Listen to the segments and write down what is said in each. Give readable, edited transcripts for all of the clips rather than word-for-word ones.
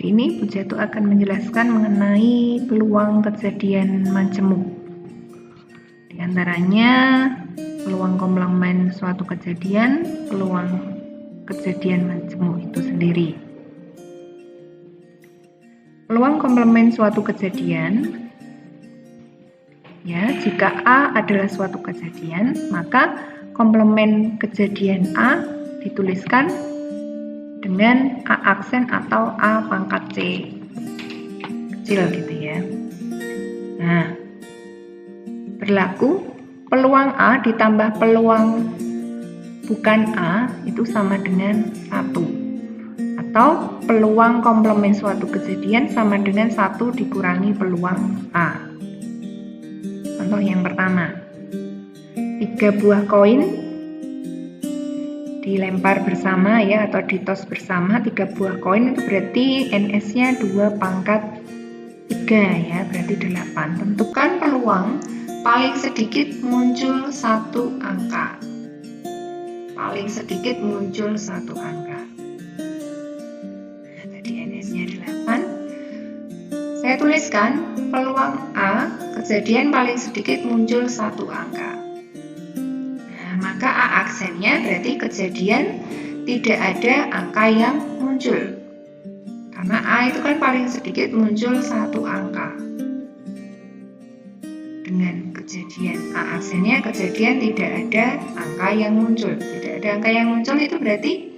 ini Bu Jatuh akan menjelaskan mengenai peluang kejadian majemuk. Di antaranya peluang komplement suatu kejadian, peluang kejadian majemuk itu sendiri. Peluang komplement suatu kejadian, ya, jika A adalah suatu kejadian, maka komplement kejadian A dituliskan dengan A aksen atau A pangkat C kecil gitu ya. Nah, berlaku peluang A ditambah peluang bukan A itu sama dengan 1. Atau peluang komplement suatu kejadian sama dengan 1 dikurangi peluang A. Contoh yang pertama, 3 buah koin dilempar bersama ya, atau ditos bersama 3 buah koin, itu berarti NS-nya 2 pangkat 3 ya, berarti 8. Tentukan peluang paling sedikit muncul 1 angka. Paling sedikit muncul 1 angka. Nah, tadi NS-nya 8. Saya tuliskan peluang A, kejadian paling sedikit muncul 1 angka. Maka A aksennya berarti kejadian tidak ada angka yang muncul. Karena A itu kan paling sedikit muncul 1 angka. Dengan kejadian A aksennya kejadian tidak ada angka yang muncul. Tidak ada angka yang muncul itu berarti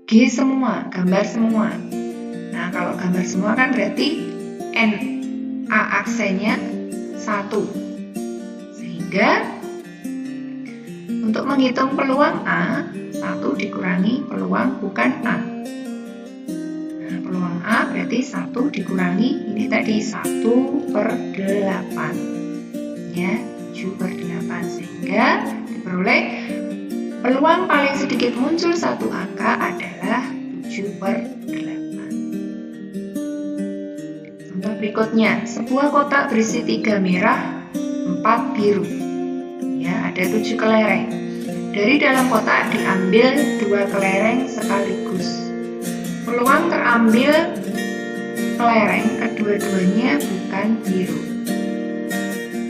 G semua, gambar semua. Nah, kalau gambar semua kan berarti N A aksennya 1. Sehingga untuk menghitung peluang A, 1 dikurangi peluang bukan A. Nah, peluang A berarti 1 dikurangi, ini tadi 1/8. Ya, 7/8. Sehingga diperoleh peluang paling sedikit muncul 1 angka adalah 7/8. Contoh berikutnya, sebuah kotak berisi 3 merah, 4 biru. Ya, ada 7 kelereng. Dari dalam kotak diambil 2 kelereng sekaligus. Peluang terambil kelereng kedua-duanya bukan biru.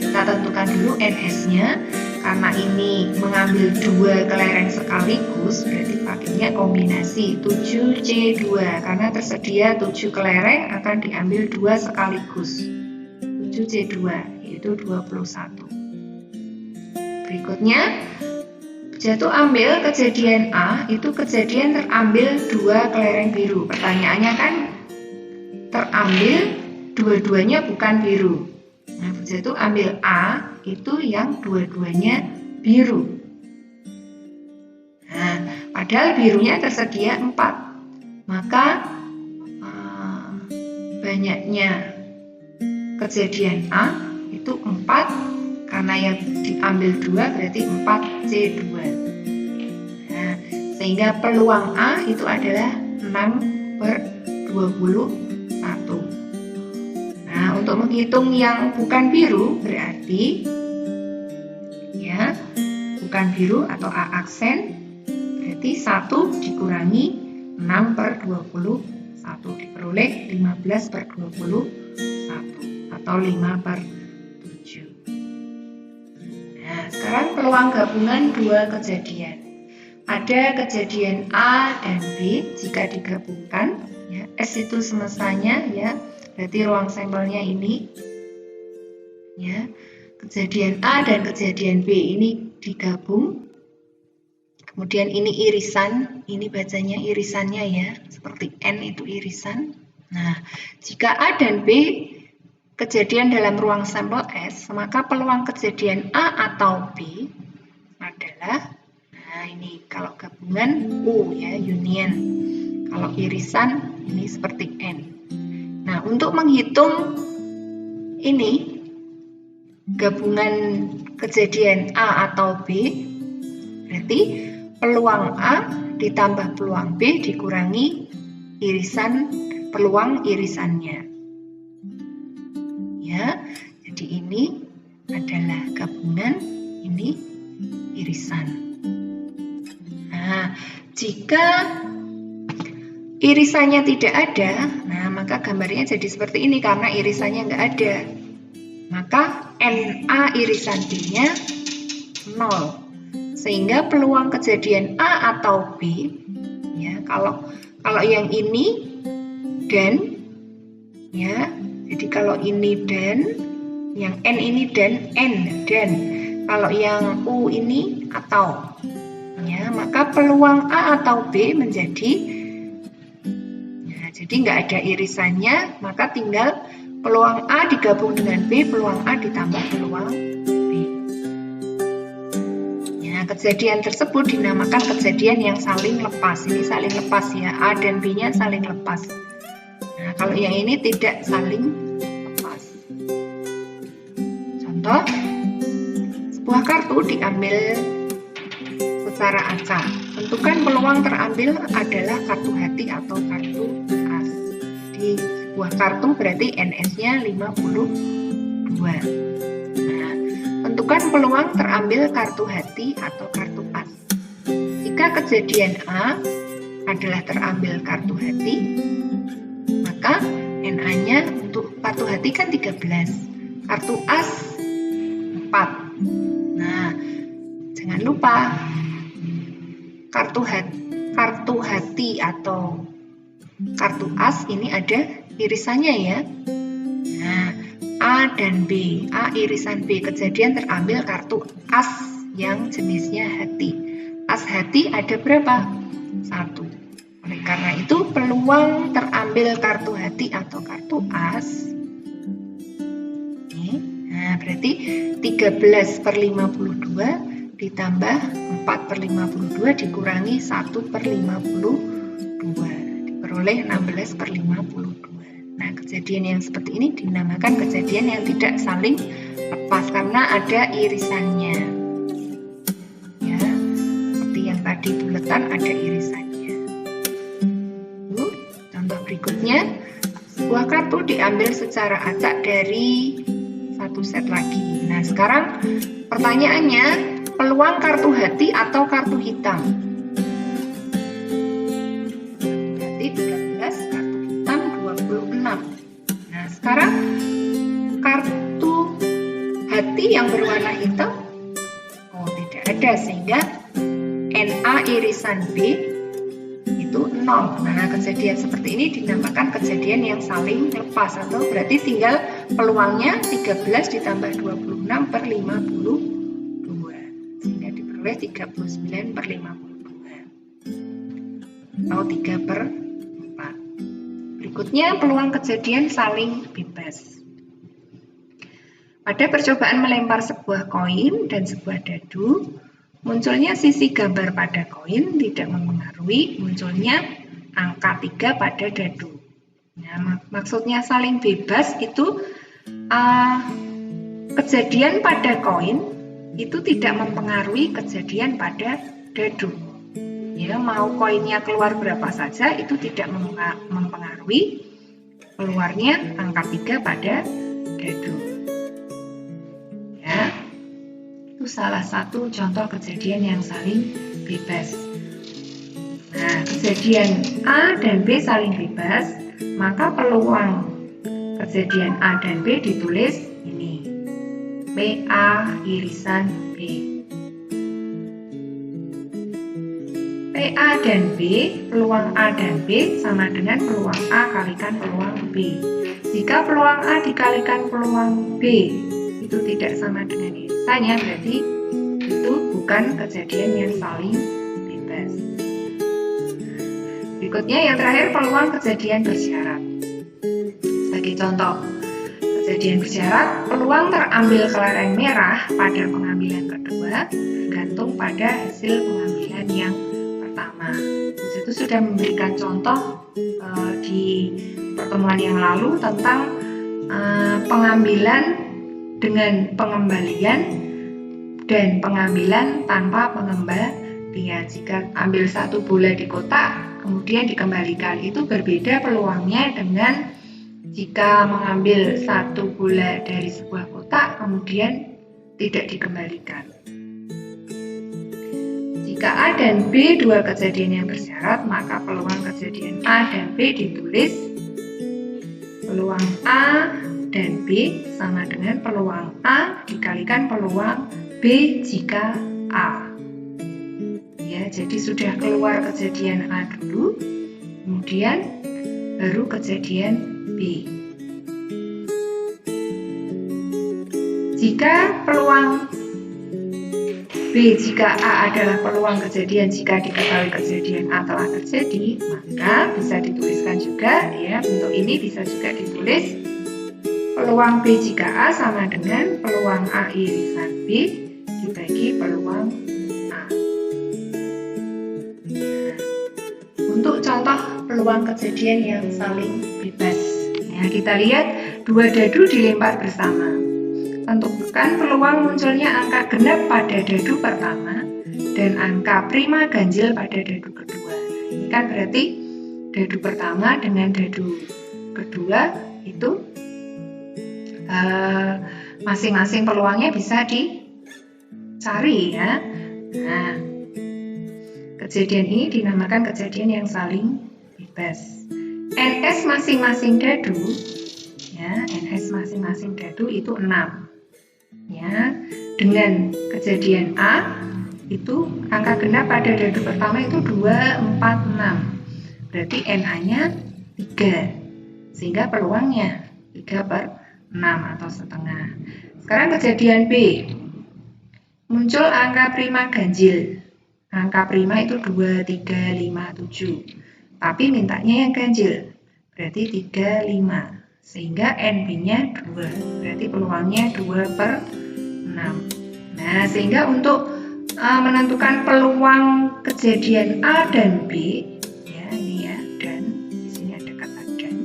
Kita tentukan dulu NS-nya. Karena ini mengambil 2 kelereng sekaligus, berarti pakainya kombinasi 7C2. Karena tersedia 7 kelereng akan diambil 2 sekaligus. 7C2 yaitu 21. Berikutnya, Jatuh ambil kejadian A, itu kejadian terambil 2 kelereng biru. Pertanyaannya kan terambil dua-duanya bukan biru. Nah, Jatuh ambil A, itu yang dua-duanya biru. Nah, padahal birunya tersedia 4. Maka banyaknya kejadian A itu 4. Karena yang diambil 2 berarti 4C2. Nah, sehingga peluang A itu adalah 6/21. Nah, untuk menghitung yang bukan biru berarti ya, bukan biru atau A aksen berarti 1 dikurangi 6/21 diperoleh 15/21 atau 5/7. Sekarang peluang gabungan 2 kejadian. Ada kejadian A dan B jika digabungkan, ya, S itu semestanya ya, berarti ruang sampelnya ini. Ya, kejadian A dan kejadian B ini digabung. Kemudian ini irisan, ini bacanya irisannya ya, seperti N itu irisan. Nah, jika A dan B kejadian dalam ruang sampel S, maka peluang kejadian A atau B adalah, nah ini kalau gabungan U ya, union. Kalau irisan ini seperti N. Nah, untuk menghitung ini gabungan kejadian A atau B, berarti peluang A ditambah peluang B dikurangi irisan peluang irisannya. Ya, jadi ini adalah gabungan, ini irisan. Nah, jika irisannya tidak ada, nah maka gambarnya jadi seperti ini karena irisannya nggak ada. Maka NA irisan B-nya 0. Sehingga peluang kejadian A atau B, ya, kalau yang ini dan, ya, jadi kalau ini dan, yang N ini dan, N dan, kalau yang U ini atau, ya, maka peluang A atau B menjadi, ya, jadi nggak ada irisannya, maka tinggal peluang A digabung dengan B, peluang A ditambah peluang B. Ya, kejadian tersebut dinamakan kejadian yang saling lepas. Ini saling lepas ya, A dan B-nya saling lepas. Nah, kalau yang ini tidak saling lepas. Contoh, sebuah kartu diambil secara acak. Tentukan peluang terambil adalah kartu hati atau kartu as. Di sebuah kartu berarti NS-nya 52. Nah, tentukan peluang terambil kartu hati atau kartu as. Jika kejadian A adalah terambil kartu hati, maka NA-nya untuk kartu hati kan 13, kartu as 4. Nah, jangan lupa kartu hati atau kartu as ini ada irisannya ya. Nah, A dan B, A irisan B, kejadian terambil kartu as yang jenisnya hati. As hati ada berapa? 1. Oleh karena itu peluang terambil kartu hati atau kartu as, nah berarti 13/52 ditambah 4/52 dikurangi 1/52 diperoleh 16/52. Nah, kejadian yang seperti ini dinamakan kejadian yang tidak saling lepas karena ada irisannya. Ya, seperti yang tadi buletan ada irisannya. Contoh berikutnya, sebuah kartu diambil secara acak dari satu set lagi. Nah, sekarang pertanyaannya, peluang kartu hati atau kartu hitam? Berarti 13, kartu hitam 26. Nah, sekarang kartu hati yang berwarna hitam, oh tidak ada, sehingga NA irisan B itu 0. Nah, kejadian seperti ini dinamakan kejadian yang saling lepas, atau berarti tinggal peluangnya 13 ditambah 26/52. Sehingga diperoleh 39/52 atau 3/4. Berikutnya peluang kejadian saling bebas. Pada percobaan melempar sebuah koin dan sebuah dadu, munculnya sisi gambar pada koin tidak mempengaruhi munculnya angka 3 pada dadu. Nah, maksudnya saling bebas itu kejadian pada koin itu tidak mempengaruhi kejadian pada dadu. Ya, mau koinnya keluar berapa saja itu tidak mempengaruhi keluarnya angka 3 pada dadu. Ya, itu salah satu contoh kejadian yang saling bebas. Nah, kejadian A dan B saling bebas, maka peluang kejadian A dan B ditulis ini. PA irisan B. PA dan B, peluang A dan B sama dengan peluang A kalikan peluang B. Jika peluang A dikalikan peluang B itu tidak sama dengan irisannya, berarti itu bukan kejadian yang saling bebas. Berikutnya yang terakhir, peluang kejadian bersyarat. Sebagai contoh, kejadian bersyarat, peluang terambil kelereng merah pada pengambilan kedua bergantung pada hasil pengambilan yang pertama. Itu sudah memberikan contoh di pertemuan yang lalu tentang pengambilan dengan pengembalian dan pengambilan tanpa pengembalian. Jika ambil satu bola di kotak kemudian dikembalikan, itu berbeda peluangnya dengan jika mengambil satu bola dari sebuah kotak kemudian tidak dikembalikan. Jika A dan B dua kejadian yang bersyarat, maka peluang kejadian A dan B ditulis peluang A dan B sama dengan peluang A dikalikan peluang B jika A. Ya, jadi sudah keluar kejadian A dulu, kemudian baru kejadian B. Jika peluang B jika A adalah peluang kejadian jika diketahui kejadian A telah terjadi, maka bisa dituliskan juga ya, bentuk ini bisa juga ditulis peluang B jika A sama dengan peluang A irisan B dibagi peluang A. Untuk contoh peluang kejadian yang saling bebas, ya, kita lihat dua dadu dilempar bersama. Tentukan peluang munculnya angka genap pada dadu pertama dan angka prima ganjil pada dadu kedua. Ini kan berarti dadu pertama dengan dadu kedua itu masing-masing peluangnya bisa dicari ya. Nah, kejadian ini dinamakan kejadian yang saling bebas. NS masing-masing dadu, ya, NS masing-masing dadu itu 6. Ya, dengan kejadian A itu angka genap pada dadu pertama itu 2, 4, 6. Berarti NA-nya 3. Sehingga peluangnya 3/6 atau setengah. Sekarang kejadian B. Muncul angka prima ganjil. Angka prima itu 2, 3, 5, 7. Tapi mintanya yang ganjil. Berarti 3, 5. Sehingga NB-nya 2, berarti peluangnya 2/6. Nah, sehingga untuk menentukan peluang kejadian A dan B, ya ini ya, dan di sini ada kata dan.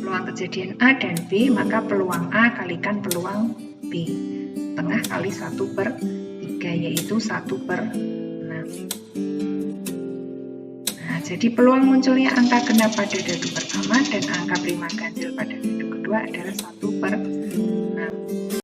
Peluang kejadian A dan B, maka peluang A kalikan peluang B. Tengah kali 1/3, yaitu 1/6. Jadi peluang munculnya angka genap pada dadu pertama dan angka prima ganjil pada dadu kedua adalah 1/6.